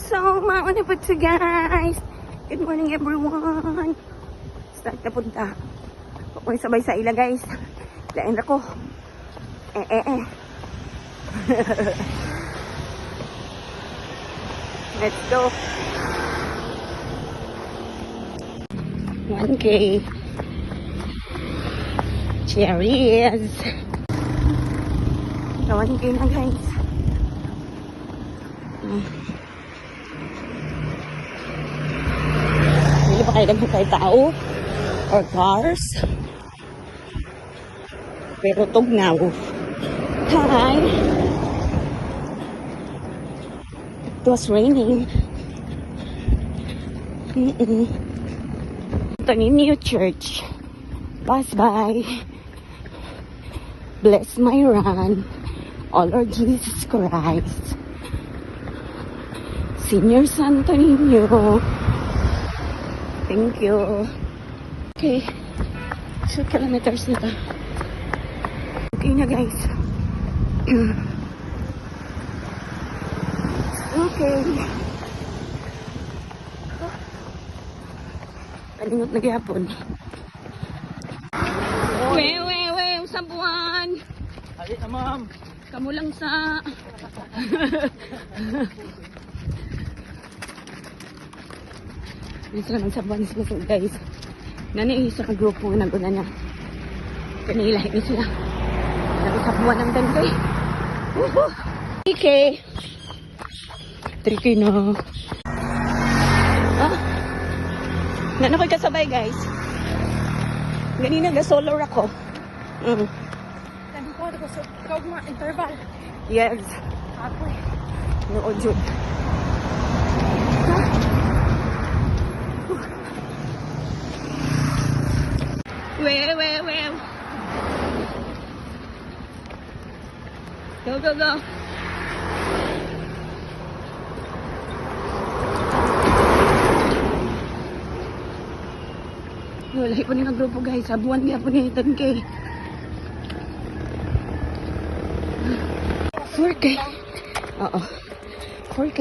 So, mauna po to guys. Good morning everyone. Start na punta. Huwag mo sabay sa ila guys. Lain ako. Let's go. 1K. Cheers. 1K na guys. Hindi ba kayo naman kayo tao? Or cars? Pero tugnaw. Hi! It was raining. Ito ni New Church. Pass by. Bless my run. Oh Lord Jesus Christ. Senior Santo Niño. Thank you. Okay. 2 kilometers na to. Okay na guys. Okay. Palingot na gyapon. We. Sa buwan. Ay, ma'am. Kamu lang sa... Bisa lang sa buwan sila guys. Nani sa kagrupo na guna niya. Kanila ini sila. Lagi sa buwan ng dangkay. 3K. 3K na. Nano ko'y kasabay guys. Ganina ga-solar ako. Sabi ko, ikaw mga interval. Yes. Ako eh. No, Jud. Well. Go. Lahi po ng grupo guys. Sabuan niya po ni 10K. 4K. Oo. 4K.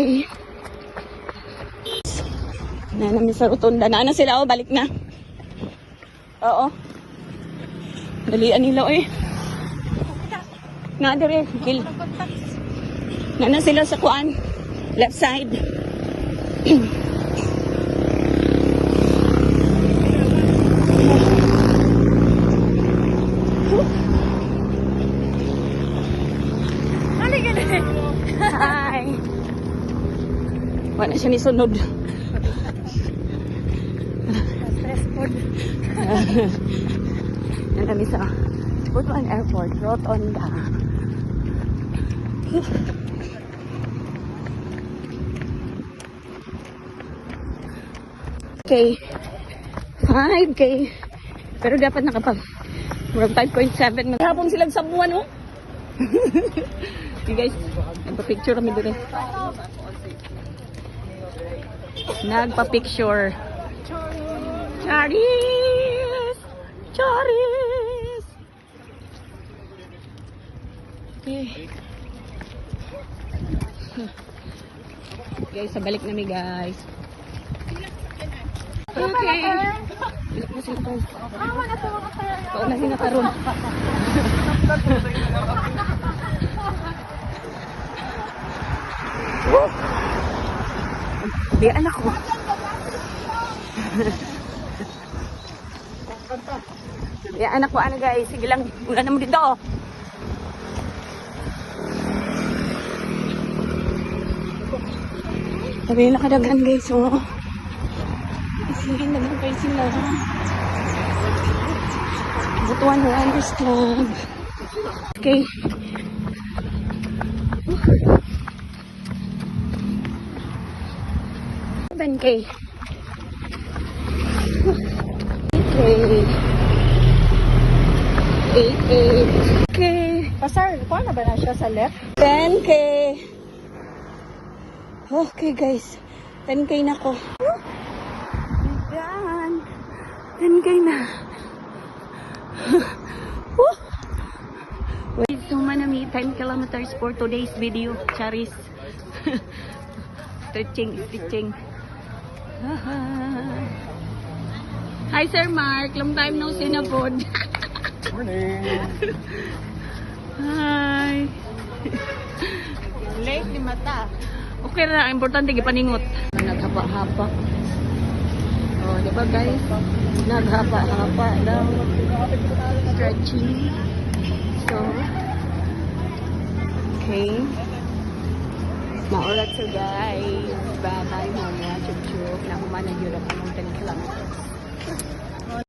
Namin sa rotunda. Na sila o. Balik na. Oo. Dalian nila eh. Nga dire. Gil. Na sila sa kuan. Left side. Hi. Wala siya ni sunod. Stressful. Yan kami sa Butuan Airport, Rotonda. Okay. 5K. Pero dapat nakapag 5.7. Maghapon silang sabuan, oh. Okay guys, nagpa-picture kami doon eh. Nagpa-picture. Charis! Okay. Guys, sabalik nami guys. Okay. Balik na sila guys. Ikaw na sila karon. Di anak ko. Di anak ko ano guys. Sige lang. Una naman dito. Sabi nila kadagan guys. Oh. Sige naman kayo sila. Butuan Runners Club. Okay. 7K. Okay. 8. Okay. Pasar, paano ba na siya sa left? 10K. Okay guys. 10K na ko. Ayan. 10K na. Wait, so manami 10 kilometers for today's video. Charis. stretching. Hi, Sir Mark. Long time no see na po. Morning. Hi. Late ni mata. Okay ra, importante gipaningot. Naghapa-hapa. Oh, di ba guys? Naghapa-hapa lang. Stretching. So, okay. Maulat so guys. Bye-bye muna. Chup-chup. Nakuha na yun ang 10 kilometers.